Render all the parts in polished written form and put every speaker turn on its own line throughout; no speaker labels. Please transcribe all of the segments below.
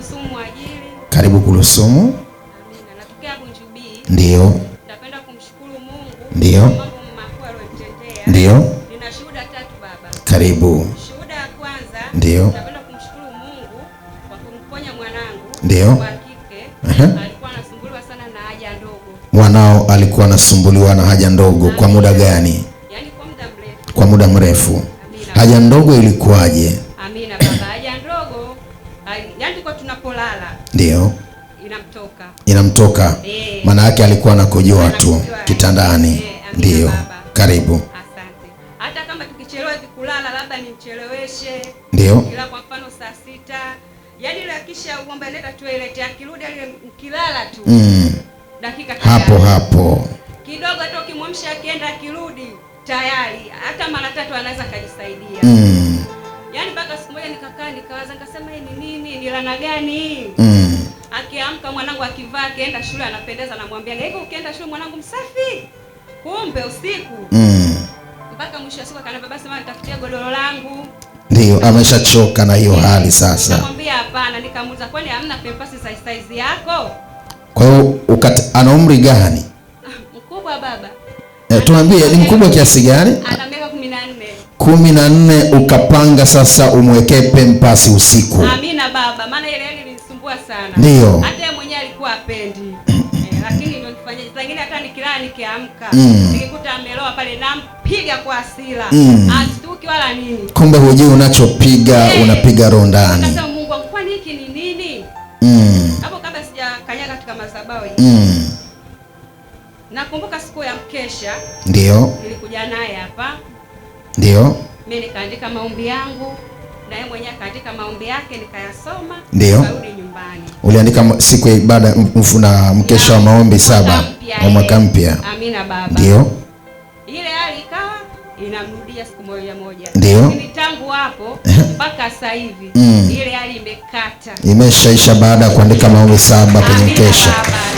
Kulusumu Mwajili.
Karibu Kulusumu.
Amina. Natokea Bunjubi.
Ndio.
Napenda kumshukuru Mungu.
Ndio.
Mambo makubwa aliyotendea.
Ndio.
Nina shuhuda 3 baba.
Karibu.
Shuhuda ya kwanza.
Ndio.
Napenda kumshukuru Mungu kwa kumponya mwanangu.
Ndio.
Wa kike. Alikuwa anasumbuliwa sana na haja ndogo.
Mwanao alikuwa anasumbuliwa na haja ndogo. Kwa muda gani?
Yaani kwa muda mrefu.
Kwa muda mrefu. Haja ndogo ilikuwaje?
Amina baba. Haja ndogo yaani kwa tunapolala.
Ndio.
Inamtoka.
Maana yake alikuwa anakojoa tu kitandani. Ndio. Karibu.
Asante. Hata kama tukichelewa hivi kulala, labda nimcheleweshe.
Ndio.
Kila kwa mfano saa 6. Yaani ile akisha uomba leta toilet, akirudi ile mkilala tu. Dakika
hapo.
Kidogo hata ukimwamsha akienda akirudi tayari. Hata mara 3 anaweza kujisaidia. Yaani mpaka siku moja nikakaa nikawaza nikasema hii ni nini? Ni laana gani? Akiamka mwanangu akivaa akienda shule anapendeza, namwambia hivi ukienda shule mwanangu msafi. Kumbe usiku. Mpaka mwisho wa siku akaniambia basi mama nitafutia godoro langu.
Ndio, ameshachoka na hiyo hali sasa.
Namwambia hapana, nikamuuliza kwani hamna pampers size yako?
Kwa hiyo ana umri gani?
Mkubwa baba.
Tuambie ni mkubwa kiasi gani?
Ana miaka 14.
14. Ukapanga sasa umwekee pampers usiku.
Amina baba, maana ile ilinisumbua sana.
Ndio.
Hata yeye mwenyewe alikuwa apendi. Lakini ndio nifanyaje? Zingine hata nikilala nikiamka, nikikuta ameloa pale nampiga kwa hasira. Asituki wala nini. Kumbe
hujui unachopiga, unapiga roho ndani.
Sasa Mungu wangu kwani hiki ni nini? Hapo kabla sijakanyaga katika madhabahu hii. Nakumbuka siku ya mkesha.
Ndio.
Nilikuja naye hapa.
Ndio.
Mimi nikaandika maombi yangu, na yeye mwenyewe akaandika maombi yake nikayasoma.
Ndio.
Nikarudi nyumbani.
Uliandika siku ya ibada na mkesha wa maombi 7 wa mwaka mpya.
Amina baba.
Ndio.
Ile hali ikawa inamrudia siku moja.
Ndio.
Lakini tangu hapo mpaka sasa hivi ile hali imekata.
Imeshaisha baada ya kuandika maombi 7 kwenye mkesha.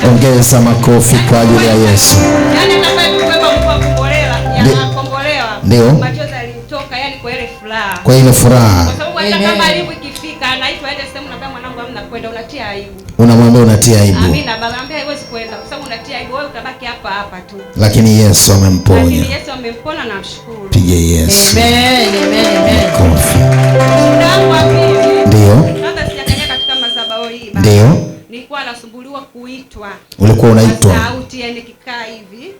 Ongeza makofi kwa ajili ya Yesu.
Yaani kama kubeba mkoa kumbolela, yanakombolewa.
Ndio.
Machozi yalimtoka yani kwa ile furaha.
Kwa ile furaha.
Kwa sababu hata kama alipo ikifika anaitwa aende sehemu na mwanangu hamna kwenda, unatia aibu.
Unamwambia unatia aibu.
Amina baba, anambia haiwezi kwenda kwa sababu unatia aibu, wewe utabaki hapa tu.
Lakini Yesu amemponya.
Lakini Yesu amemponya na mshukuru.
Pige Yesu.
Amen.
Kofi.
Ndio. Kabla sijakanyaga katika madhabahu hii baba.
Ndio.
Nilikuwa nasumbuliwa kuitwa.
Ulikuwa unaitwa?
Sauti yani kikaa hivi.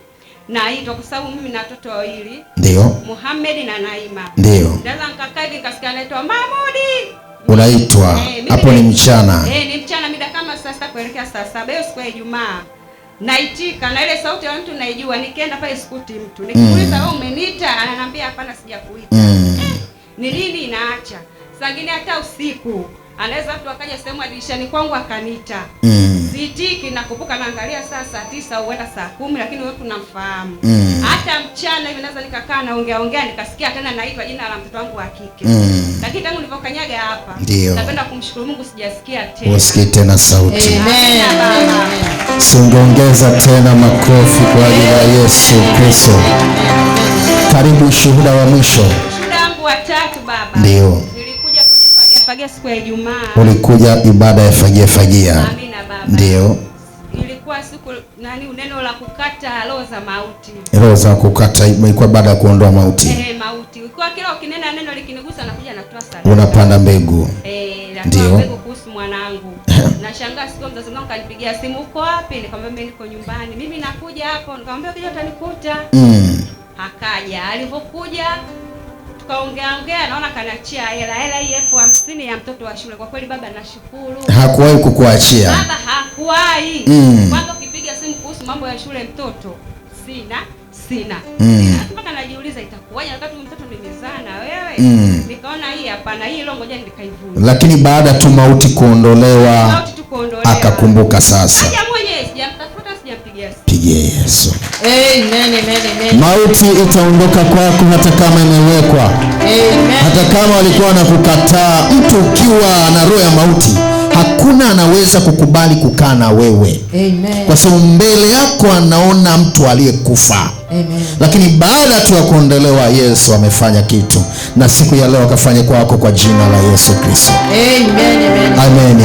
Naitwa kwa sababu mimi na watoto wawili.
Ndio.
Muhammad na Naima.
Ndio.
Sasa nikakaa hivi nikasikia anaitwa Mahmudi.
Unaitwa. Hapo ni mchana.
Ni mchana mida kama saa 6 kuelekea saa 7 hiyo siku ya Ijumaa. Naitika na ile sauti ya mtu naijua, nikaenda pale sikuti mtu. Nikiuliza wewe umeniita? Ananiambia hapana sijakuita. Ni lini inaacha? Sangine hata usiku. Anaweza mtu akaja sehemu dirishani kwangu akaniita. Sitiki, nakumbuka naangalia saa 9 au huenda saa 10, lakini wewe tunamfahamu. Hata mchana hivi naweza nikakaa naongea nikasikia tena naitwa jina la mtoto wangu wa kike. Lakini tangu nilipokanyaga hapa, napenda kumshukuru Mungu sijasikia tena.
Usikie tena sauti.
Amen.
Sungongeza tena makofi kwa ajili ya Yesu Kristo. Karibu shuhuda wa mwisho.
Shuhuda wangu wa 3 baba.
Ndio.
Nilikuja kwenye fagia siku ya Ijumaa.
Ulikuja ibada ya fagia.
Amina baba.
Ndio.
Ilikuwa siku neno la kukata roho za mauti.
Roho za kukata ilikuwa baada ya kuondoa mauti.
Mauti. Ilikuwa kila ukinena neno likinigusa nakuja natoa sadaka.
Unapanda mbegu.
Ndio. Mbegu kuhusu mwanangu. Nashangaa siku mzazi wangu kanipigia simu, uko wapi? Nikamwambia mimi niko nyumbani. Mimi nakuja hapo. Nikamwambia ukija utanikuta. Akaja. Alipokuja tukaongea naona kaniachia hela hii 50 ya mtoto wa shule. Kwa kweli baba nashukuru.
Hakuwahi kukuachia.
Baba hakuwahi. Kwanza ukipiga simu kuhusu mambo ya shule mtoto sina. Mpaka najiuliza itakuwaje wakati mtoto nimezaa na wewe? Nikaona hii hapana, hii leo ngoja nikaivunja. Lakini baada tu mauti kuondolewa, akakumbuka sasa. Haja mwenyewe sijamtafuta sijampigia simu. Pigie Yesu. Amen.
Mauti itaondoka kwako hata kama imewekwa. Hata kama walikuwa wanakukataa. Mtu ukiwa na roho ya mauti, hakuna anaweza kukubali kukaa na wewe. Kwa sababu mbele yako anaona mtu aliyekufa. Lakini baada tu ya kuondolewa, Yesu amefanya kitu, na siku ya leo akafanya kwako kwa jina la Yesu Kristo. Amen.